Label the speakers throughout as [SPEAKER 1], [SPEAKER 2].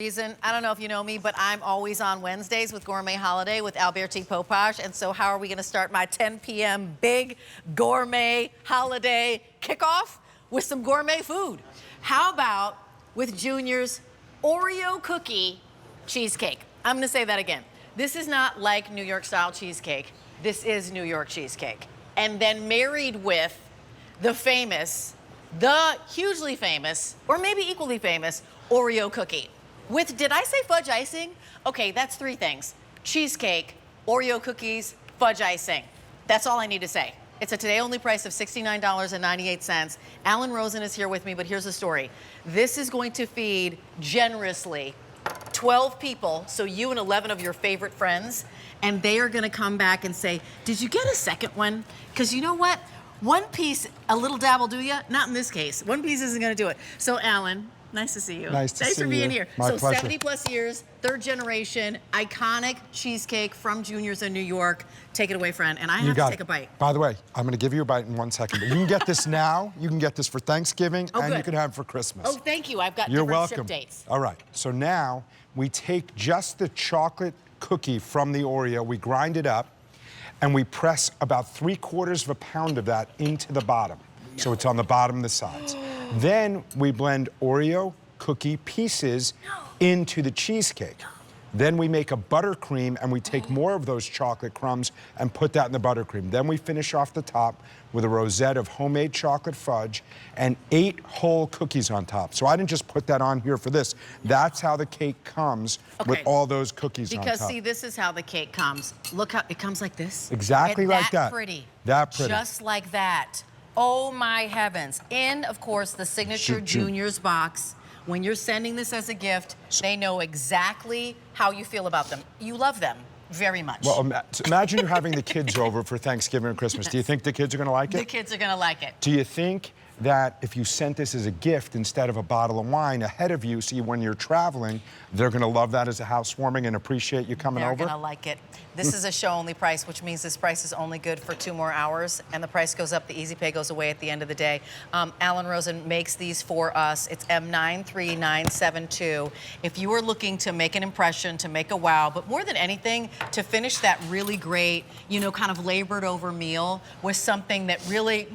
[SPEAKER 1] Reason, I don't know if you know me, but I'm always on Wednesdays with Gourmet Holiday with Alberti Popage. And so how are we going to start my 10 p.m. big gourmet holiday kickoff? With some gourmet food. How about with Junior's Oreo cookie cheesecake? I'm going to say that again. This is not like New York style cheesecake. This is New York cheesecake. And then married with the famous, the hugely famous, or maybe equally famous, Oreo cookie. With, did I say fudge icing? Okay, that's three things. Cheesecake, Oreo cookies, fudge icing. That's all I need to say. It's a today-only price of $69.98. Alan Rosen is here with me, but here's the story. This is going to feed generously 12 people, so you and 11 of your favorite friends, and they are gonna come back and say, did you get a second one? Because you know what? One piece, a little dab will do ya. Not in this case. One piece isn't gonna do it. So Alan, nice to see you.
[SPEAKER 2] Nice to see you.
[SPEAKER 1] Thanks for being here.
[SPEAKER 2] My pleasure.
[SPEAKER 1] 70 plus years, third generation, iconic cheesecake from Junior's in New York. Take it away, friend. And I have to take a bite.
[SPEAKER 2] By the way, I'm going to give you a bite in 1 second. But you can get this now. You can get this for Thanksgiving, and you can have it for Christmas.
[SPEAKER 1] Oh, thank you. I've got
[SPEAKER 2] You're
[SPEAKER 1] different
[SPEAKER 2] welcome.
[SPEAKER 1] ship dates.
[SPEAKER 2] All right. So now we take just the chocolate cookie from the Oreo, we grind it up, and we press about 3/4 of a pound of that into the bottom. No. So it's on the bottom and the sides. Then we blend Oreo cookie pieces into the cheesecake. Then we make a buttercream and we take more of those chocolate crumbs and put that in the buttercream. Then we finish off the top with a rosette of homemade chocolate fudge and 8 whole cookies on top. So I didn't just put that on here for this. That's how the cake comes with all those cookies on top.
[SPEAKER 1] Because see, this is how the cake comes. Look how it comes like this.
[SPEAKER 2] Exactly like that.
[SPEAKER 1] Pretty.
[SPEAKER 2] That pretty.
[SPEAKER 1] Just like that. Oh my heavens. In, of course, the signature Junior's box. When you're sending this as a gift, they know exactly how you feel about them. You love them very much.
[SPEAKER 2] Well, imagine you're having the kids over for Thanksgiving and Christmas. Do you think the kids are going to like it?
[SPEAKER 1] The kids are going to like it.
[SPEAKER 2] Do you think that if you sent this as a gift instead of a bottle of wine ahead of you, see when you're traveling, they're going to love that as a housewarming and appreciate you coming over?
[SPEAKER 1] They're going to like it. This is a show-only price, which means this price is only good for 2 more hours, and the price goes up, the easy pay goes away at the end of the day. Alan Rosen makes these for us. It's M93972. If you are looking to make an impression, to make a wow, but more than anything, to finish that really great, you know, kind of labored over meal with something that really,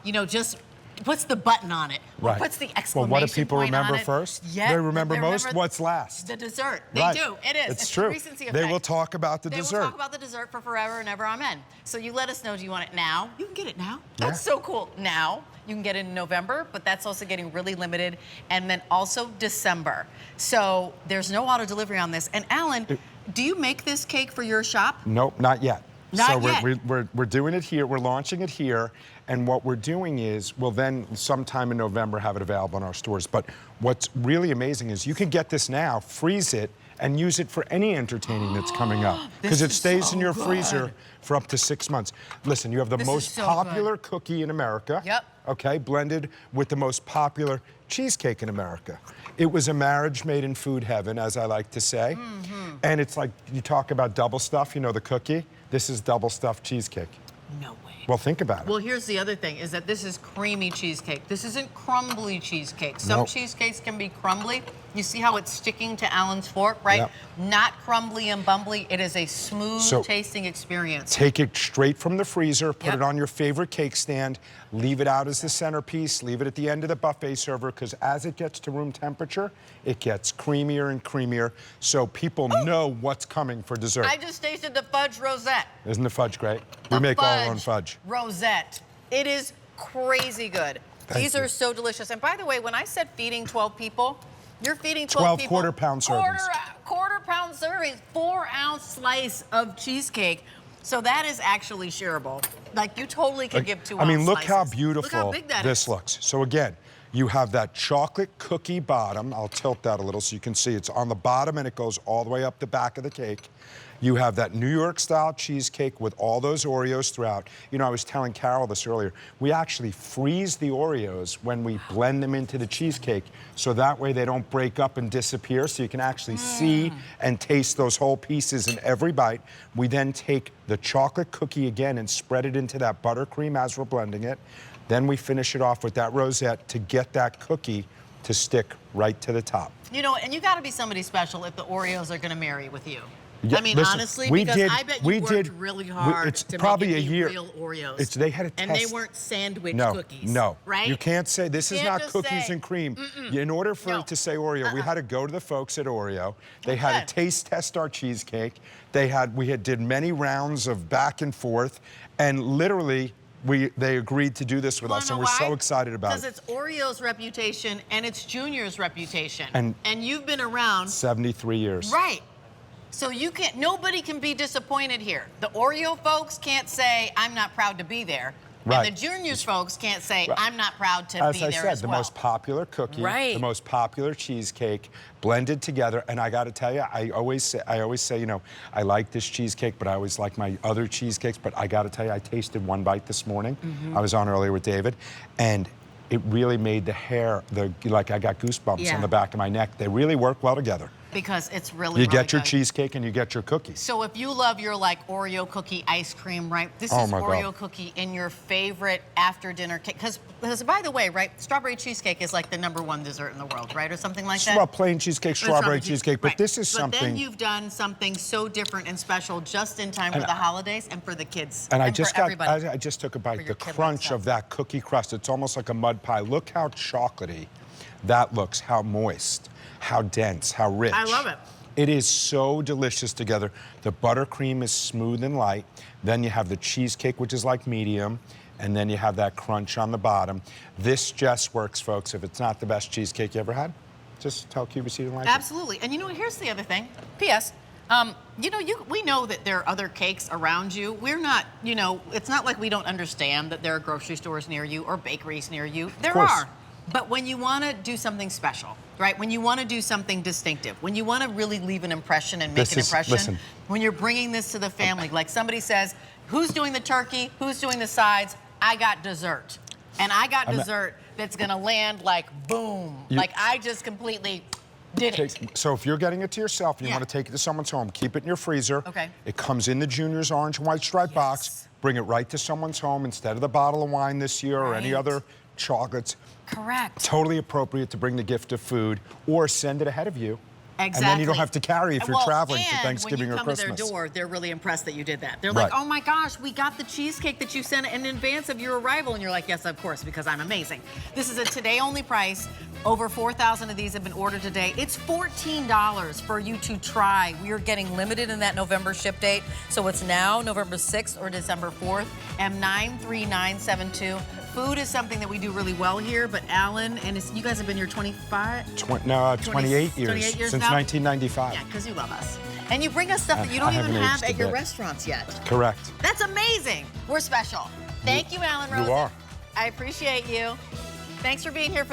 [SPEAKER 1] you know, just puts the button on it.
[SPEAKER 2] Right.
[SPEAKER 1] Puts the exclamation
[SPEAKER 2] Well, what do people
[SPEAKER 1] point
[SPEAKER 2] remember
[SPEAKER 1] on it.
[SPEAKER 2] first?
[SPEAKER 1] Yeah,
[SPEAKER 2] they remember most what's last.
[SPEAKER 1] The dessert. They
[SPEAKER 2] Right.
[SPEAKER 1] do. It is.
[SPEAKER 2] It's true.
[SPEAKER 1] The recency effect.
[SPEAKER 2] They will talk about the
[SPEAKER 1] They
[SPEAKER 2] dessert.
[SPEAKER 1] will talk about the dessert for forever and ever. Amen. So you let us know, do you want it now? You can get it now.
[SPEAKER 2] Yeah.
[SPEAKER 1] That's so cool. Now. You can get it in November, but that's also getting really limited. And then also December. So there's no auto delivery on this. And Alan, do you make this cake for your shop?
[SPEAKER 2] Nope, not yet.
[SPEAKER 1] Not yet.
[SPEAKER 2] We're doing it here. We're launching it here. And what we're doing is we'll then sometime in November have it available in our stores. But what's really amazing is you can get this now, freeze it, and use it for any entertaining that's coming up. Because it stays in your freezer for up to 6 months. Listen, you have the most popular cookie in America.
[SPEAKER 1] Yep.
[SPEAKER 2] Okay, blended with the most popular cheesecake in America. It was a marriage made in food heaven, as I like to say. And it's like, you talk about double stuff, you know, the cookie. This is double stuffed cheesecake.
[SPEAKER 1] No way.
[SPEAKER 2] Well, think about it.
[SPEAKER 1] Well, here's the other thing, is that this is creamy cheesecake. This isn't crumbly cheesecake. Some cheesecakes can be crumbly. You see how it's sticking to Alan's fork, right?
[SPEAKER 2] Yep.
[SPEAKER 1] Not crumbly and bumbly. It is a smooth tasting experience.
[SPEAKER 2] Take it straight from the freezer, put it on your favorite cake stand, leave it out as the centerpiece, leave it at the end of the buffet server, because as it gets to room temperature, it gets creamier and creamier, so people know what's coming for dessert.
[SPEAKER 1] I just tasted the fudge rosette.
[SPEAKER 2] Isn't the fudge great? We make all our own fudge.
[SPEAKER 1] Rosette. It is crazy good. These are so delicious. And by the way, when I said feeding 12 people, you're feeding 12 people.
[SPEAKER 2] 12 quarter-pound servings.
[SPEAKER 1] Quarter-pound servings, 4-ounce slice of cheesecake. So that is actually shareable. Like, you totally can give 2 ounce
[SPEAKER 2] I mean, look
[SPEAKER 1] slices.
[SPEAKER 2] how beautiful
[SPEAKER 1] look how big that
[SPEAKER 2] this looks. So again, you have that chocolate cookie bottom. I'll tilt that a little so you can see it's on the bottom and it goes all the way up the back of the cake. You have that New York style cheesecake with all those Oreos throughout. You know, I was telling Carol this earlier. We actually freeze the Oreos when we blend them into the cheesecake, so that way they don't break up and disappear, so you can actually see and taste those whole pieces in every bite. We then take the chocolate cookie again and spread it into that buttercream as we're blending it. Then we finish it off with that rosette to get that cookie to stick right to the top.
[SPEAKER 1] You know, and you got to be somebody special if the Oreos are going to marry with you.
[SPEAKER 2] Yeah,
[SPEAKER 1] I mean,
[SPEAKER 2] listen,
[SPEAKER 1] honestly,
[SPEAKER 2] we
[SPEAKER 1] because
[SPEAKER 2] did-
[SPEAKER 1] I bet
[SPEAKER 2] we
[SPEAKER 1] you worked
[SPEAKER 2] did-
[SPEAKER 1] really
[SPEAKER 2] we-
[SPEAKER 1] hard
[SPEAKER 2] it's
[SPEAKER 1] to
[SPEAKER 2] probably
[SPEAKER 1] make
[SPEAKER 2] a
[SPEAKER 1] it be
[SPEAKER 2] year.
[SPEAKER 1] real Oreos.
[SPEAKER 2] They had a
[SPEAKER 1] and
[SPEAKER 2] test.
[SPEAKER 1] they weren't sandwich
[SPEAKER 2] No,
[SPEAKER 1] cookies.
[SPEAKER 2] no.
[SPEAKER 1] Right?
[SPEAKER 2] You can't say, this is
[SPEAKER 1] Can't
[SPEAKER 2] not
[SPEAKER 1] just
[SPEAKER 2] cookies
[SPEAKER 1] say,
[SPEAKER 2] and cream. In order for
[SPEAKER 1] No.
[SPEAKER 2] it to say Oreo, we had to go to the folks at Oreo. They had
[SPEAKER 1] Okay.
[SPEAKER 2] to taste test our cheesecake. We did many rounds of back and forth, and literally, they agreed to do this with us, and we're so excited about
[SPEAKER 1] Because
[SPEAKER 2] it.
[SPEAKER 1] it's Oreo's reputation and it's Junior's reputation.
[SPEAKER 2] And-
[SPEAKER 1] you've been around.
[SPEAKER 2] 73 years.
[SPEAKER 1] Right. So nobody can be disappointed here. The Oreo folks can't say, I'm not proud to be there.
[SPEAKER 2] Right.
[SPEAKER 1] And the Juniors folks can't say,
[SPEAKER 2] Right.
[SPEAKER 1] I'm not proud to
[SPEAKER 2] As
[SPEAKER 1] be
[SPEAKER 2] I
[SPEAKER 1] there
[SPEAKER 2] said,
[SPEAKER 1] as
[SPEAKER 2] the
[SPEAKER 1] well.
[SPEAKER 2] most popular cookie,
[SPEAKER 1] Right.
[SPEAKER 2] the most popular cheesecake, blended together. And I got to tell you, I always say, you know, I like this cheesecake, but I always like my other cheesecakes. But I got to tell you, I tasted one bite this morning. I was on earlier with David, and it really made the hair, like I got goosebumps
[SPEAKER 1] Yeah.
[SPEAKER 2] on the back of my neck. They really work well together.
[SPEAKER 1] Because it's really,
[SPEAKER 2] You
[SPEAKER 1] really
[SPEAKER 2] get your
[SPEAKER 1] good.
[SPEAKER 2] cheesecake and you get your cookies.
[SPEAKER 1] So if you love your like Oreo cookie ice cream, right? This
[SPEAKER 2] Oh
[SPEAKER 1] is
[SPEAKER 2] my
[SPEAKER 1] Oreo
[SPEAKER 2] God.
[SPEAKER 1] cookie in your favorite after dinner cake. Because by the way, right, strawberry cheesecake is like the #1 dessert in the world, right? Or something like that.
[SPEAKER 2] Well, plain cheesecake, strawberry cheesecake, but
[SPEAKER 1] right.
[SPEAKER 2] this is something.
[SPEAKER 1] But then you've done something so different and special just in time for the holidays and for the kids.
[SPEAKER 2] And I
[SPEAKER 1] for
[SPEAKER 2] just
[SPEAKER 1] everybody.
[SPEAKER 2] I just took a
[SPEAKER 1] For
[SPEAKER 2] bite.
[SPEAKER 1] your
[SPEAKER 2] The
[SPEAKER 1] kid like
[SPEAKER 2] crunch
[SPEAKER 1] stuff.
[SPEAKER 2] of that cookie crust, it's almost like a mud pie. Look how chocolatey that looks, how moist, how dense, how rich.
[SPEAKER 1] I love it.
[SPEAKER 2] It is so delicious together. The buttercream is smooth and light. Then you have the cheesecake, which is like medium. And then you have that crunch on the bottom. This just works, folks. If it's not the best cheesecake you ever had, just tell QVC to like it.
[SPEAKER 1] Absolutely. And you know, here's the other thing. P.S. You know, we know that there are other cakes around you. We're not, you know, it's not like we don't understand that there are grocery stores near you or bakeries near you. There
[SPEAKER 2] course.
[SPEAKER 1] are. But when you want to do something special, right? When you want to do something distinctive, when you want to really leave an impression and make an impression,
[SPEAKER 2] listen.
[SPEAKER 1] when you're bringing this to the family, like somebody says, who's doing the turkey? Who's doing the sides? I got dessert. And I got dessert that's going to land like boom. Like I just completely did it.
[SPEAKER 2] So if you're getting it to yourself and you
[SPEAKER 1] Yeah.
[SPEAKER 2] want to take it to someone's home, keep it in your freezer.
[SPEAKER 1] Okay.
[SPEAKER 2] It comes in the Junior's orange and white striped box. Bring it right to someone's home instead of the bottle of wine this year or any
[SPEAKER 1] Right.
[SPEAKER 2] other chocolates.
[SPEAKER 1] Correct.
[SPEAKER 2] Totally appropriate to bring the gift of food or send it ahead of you.
[SPEAKER 1] Exactly.
[SPEAKER 2] And then you don't have to carry if you're traveling for
[SPEAKER 1] and
[SPEAKER 2] Thanksgiving
[SPEAKER 1] when
[SPEAKER 2] or
[SPEAKER 1] you come
[SPEAKER 2] Christmas.
[SPEAKER 1] to their door, they're really impressed that you did that. They're
[SPEAKER 2] Right.
[SPEAKER 1] like, oh my gosh, we got the cheesecake that you sent in advance of your arrival. And you're like, yes, of course, because I'm amazing. This is a today-only price. Over 4,000 of these have been ordered today. It's $14 for you to try. We are getting limited in that November ship date. So it's now November 6th or December 4th, M93972. Food is something that we do really well here, but Alan, and you guys have been here 25?
[SPEAKER 2] 28 years.
[SPEAKER 1] 28 years
[SPEAKER 2] Since
[SPEAKER 1] now?
[SPEAKER 2] 1995.
[SPEAKER 1] Yeah, because you love us. And you bring us stuff that you
[SPEAKER 2] I
[SPEAKER 1] don't even
[SPEAKER 2] haven't
[SPEAKER 1] have
[SPEAKER 2] aged a
[SPEAKER 1] at your
[SPEAKER 2] bit.
[SPEAKER 1] restaurants yet.
[SPEAKER 2] Correct.
[SPEAKER 1] That's amazing. We're special. Thank you, Alan Rosen.
[SPEAKER 2] You are.
[SPEAKER 1] I appreciate you. Thanks for being here for the